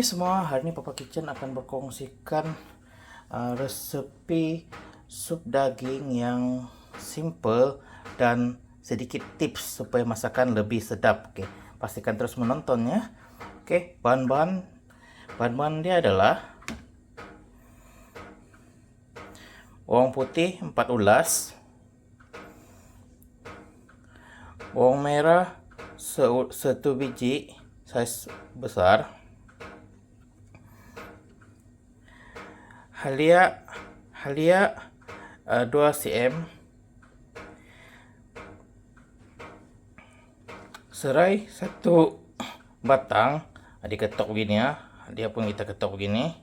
Hai semua, hari ini Papa Kitchen akan berkongsikan resepi sup daging yang simple dan sedikit tips supaya masakan lebih sedap. Oke, pastikan terus menonton ya. Oke, bahan-bahan dia adalah bawang putih 4 ulas, bawang merah 1 biji size besar, halia 2 cm, serai 1 batang diketok begini ya, dia pun kita ketok begini,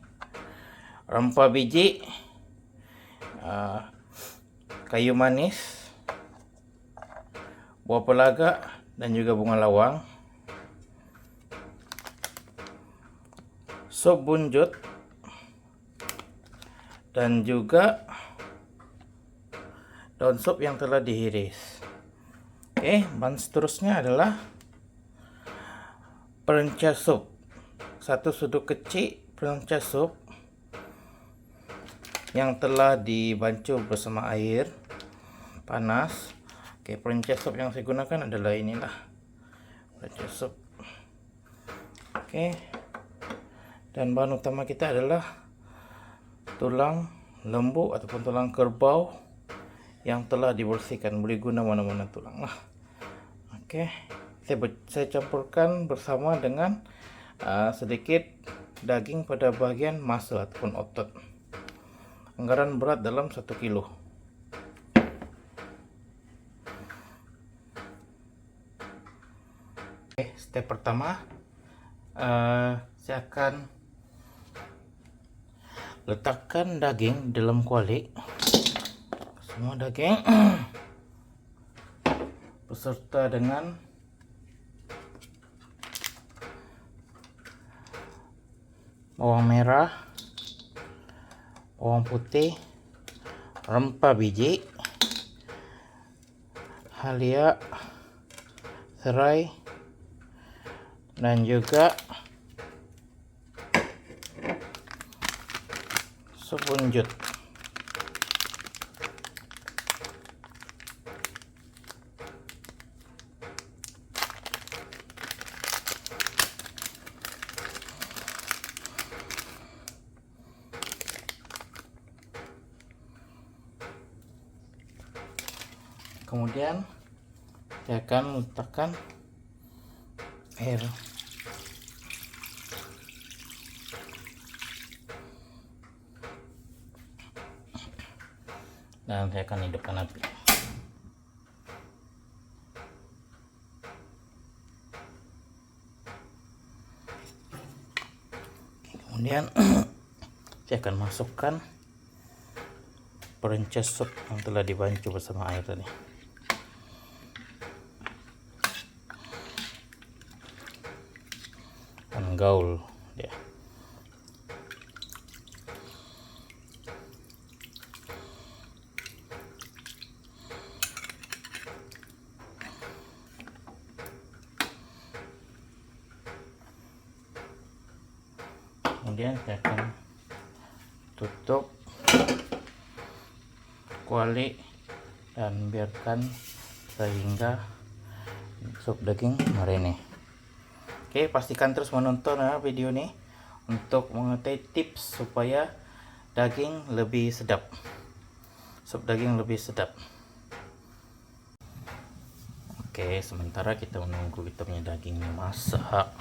rempah biji, kayu manis, buah pelaga dan juga bunga lawang, sup bunjut, dan juga daun sup yang telah diiris. Oke, bahan seterusnya adalah perenca sup, 1 sendok kecil perenca sup yang telah dibancuh bersama air panas. Oke, perenca sup yang saya gunakan adalah inilah perenca sup. Oke, dan bahan utama kita adalah tulang lembu ataupun tulang kerbau yang telah dibersihkan, boleh guna mana-mana tulang lah. Oke, saya campurkan bersama dengan sedikit daging pada bagian muscle ataupun otot. Anggaran berat dalam 1 kilo. Oke, step pertama saya akan letakkan daging dalam kuali, semua daging beserta dengan bawang merah, bawang putih, rempah biji, halia, serai, dan juga sup bunjut. Kemudian saya akan letakkan air. Dan saya akan hidupkan api. Kemudian saya akan masukkan perenca sup yang telah dibancuh bersama air tadi. Gaul ya. Kemudian saya akan tutup kuali dan biarkan sehingga sup daging merene. Oke, pastikan terus menonton ya video ini untuk mengetahui tips supaya daging lebih sedap, sup daging lebih sedap. Oke, sementara kita menunggu kita punya daging masak.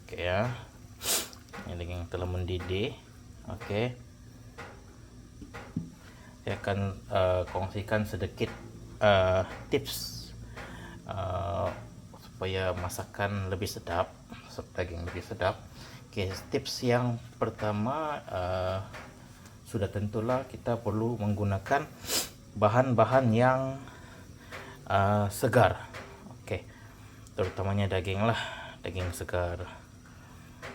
Oke ya, ini daging telah mendidih. Oke, saya akan kongsikan sedikit tips supaya masakan lebih sedap, sup daging lebih sedap. Oke, tips yang pertama, sudah tentulah kita perlu menggunakan bahan-bahan yang segar. Oke, terutamanya daging lah, daging segar.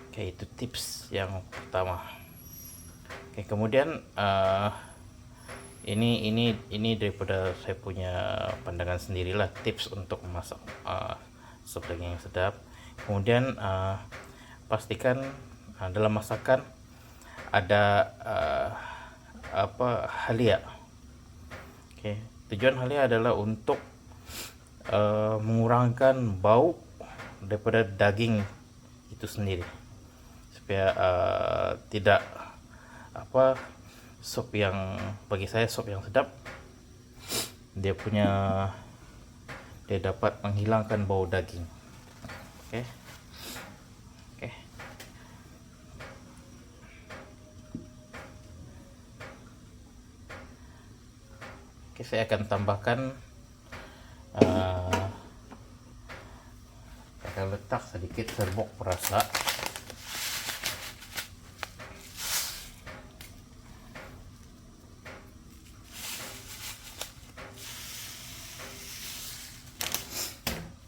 Oke, itu tips yang pertama. Oke, kemudian ini daripada saya punya pandangan sendirilah, tips untuk memasak sup daging yang sedap. Kemudian pastikan Nah, dalam masakan ada halia. Oke, tujuan halia adalah untuk mengurangkan bau daripada daging itu sendiri, supaya tidak sup yang, bagi saya sup yang sedap, dia dapat menghilangkan bau daging. Oke. Oke. Oke, saya akan tambahkan akan letak sedikit serbuk perasa.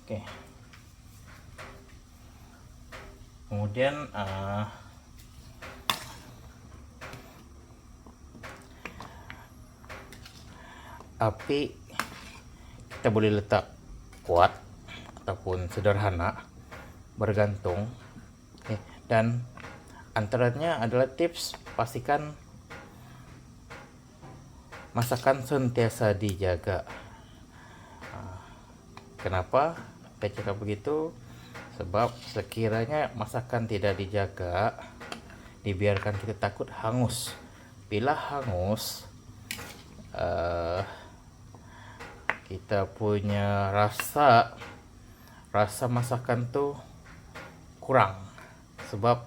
Oke. Kemudian api kita boleh letak kuat ataupun sederhana, bergantung. Oke. Dan antaranya adalah tips, pastikan masakan sentiasa dijaga. Kenapa saya cakap begitu? Sebab sekiranya masakan tidak dijaga, dibiarkan, kita takut hangus. Bila hangus, kita punya rasa masakan tuh kurang, sebab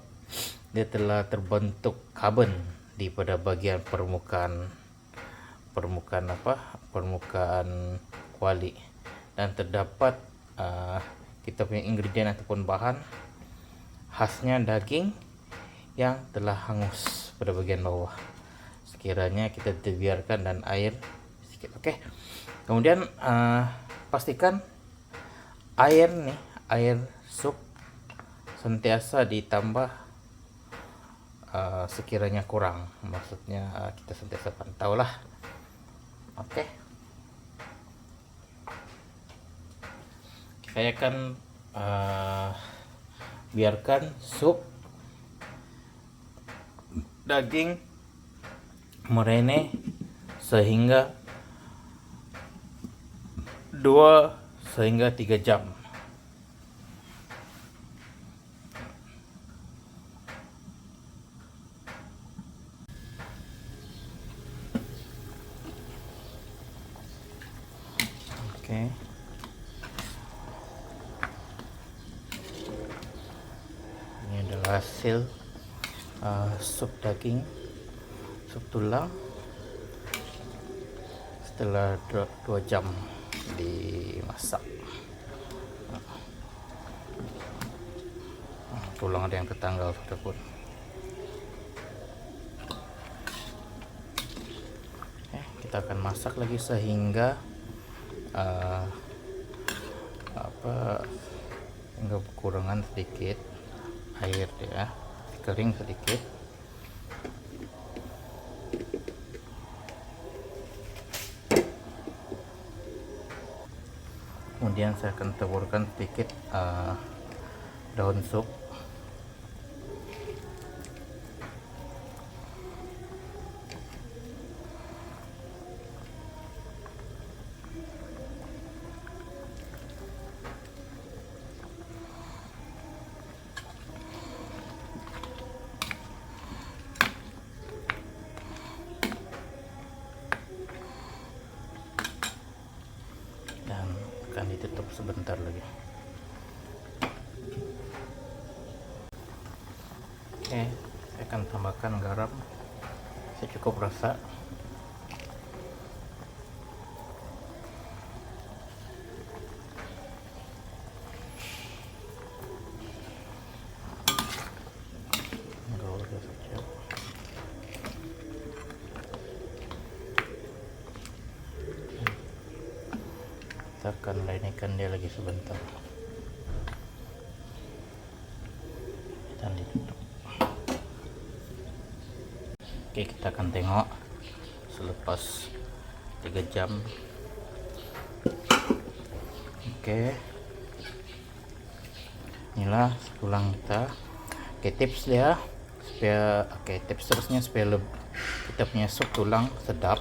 dia telah terbentuk karbon di pada bagian permukaan kuali, dan terdapat kita punya ingredient ataupun bahan khasnya daging yang telah hangus pada bagian bawah. Sekiranya kita dibiarkan dan air sedikit. Oke. Kemudian pastikan air sup sentiasa ditambah sekiranya kurang. Maksudnya kita sentiasa pantau lah. Oke. Saya akan biarkan sup daging merene sehingga 2 hingga 3 jam. Oke. Ini adalah hasil sup daging, sup tulang setelah 2 jam dimasak. Tulang ada yang tertanggal sudah pun. Kita akan masak lagi sehingga hingga kekurangan sedikit air ya, kering sedikit. Kemudian saya akan taburkan sedikit daun sup. Akan ditutup sebentar lagi. Oke, saya akan tambahkan garam secukup rasa. Kita akan lainkan dia lagi sebentar dan ditutup. Oke, kita akan tengok selepas 3 jam. Oke, inilah tulang kita. Oke, tips dia, supaya tips terusnya supaya kita punya sup tulang sedap.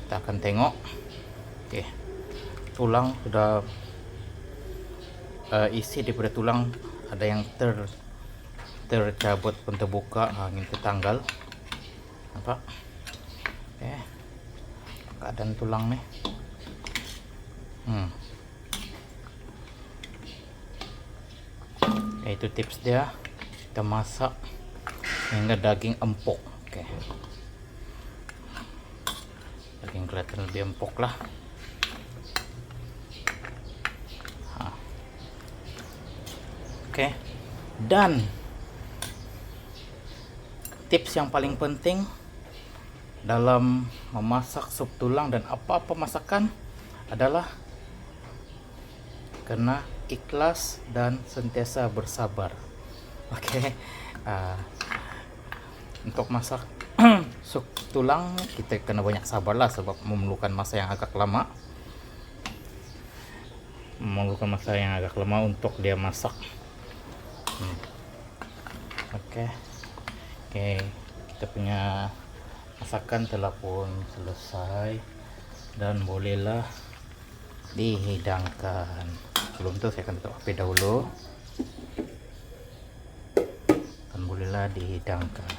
Kita akan tengok. Tulang sudah isi daripada tulang ada yang tercabut pun terbuka, ingin tertanggal. Nampak? Keadaan tulang nih. Itu tips dia, kita masak hingga daging empuk. Daging kelihatan lebih empuk lah. Dan tips yang paling penting dalam memasak sup tulang dan apa-apa masakan adalah kena ikhlas dan sentiasa bersabar. Untuk masak sup tulang kita kena banyak sabar lah, sebab memerlukan masa yang agak lama. Untuk dia masak. Kita punya masakan telah pun selesai dan bolehlah dihidangkan. Sebelum itu saya akan tutup api dahulu dan bolehlah dihidangkan.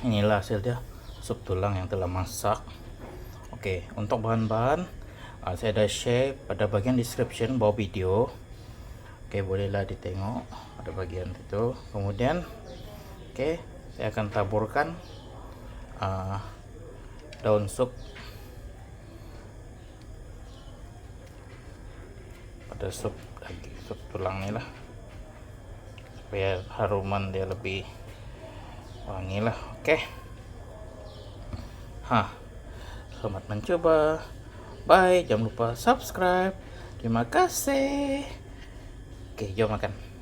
Inilah hasilnya sup tulang yang telah masak. Untuk bahan-bahan saya ada share pada bagian description bawah video. Bolehlah ditengok pada bagian itu. Kemudian saya akan taburkan daun sup pada sup tulang ini lah, supaya haruman dia lebih wangi lah. Selamat mencoba. Bye, jangan lupa subscribe. Terima kasih. Jom makan.